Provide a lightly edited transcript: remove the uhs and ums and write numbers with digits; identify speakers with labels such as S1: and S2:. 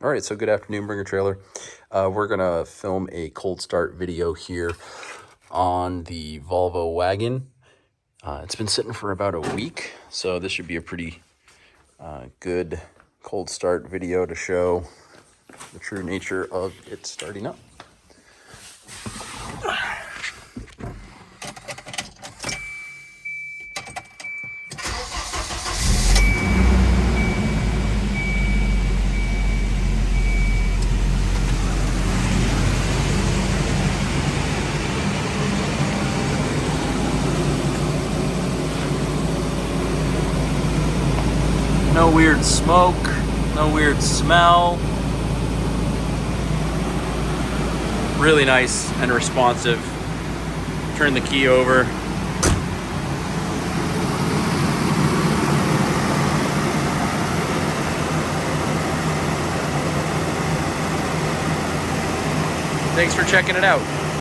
S1: All right, so good afternoon, Bringer Trailer. We're gonna film a cold start video here on the Volvo wagon. It's been sitting for about a week, so this should be a pretty good cold start video to show the true nature of it starting up. No weird smoke, no weird smell. Really nice and responsive. Turn the key over. Thanks for checking it out.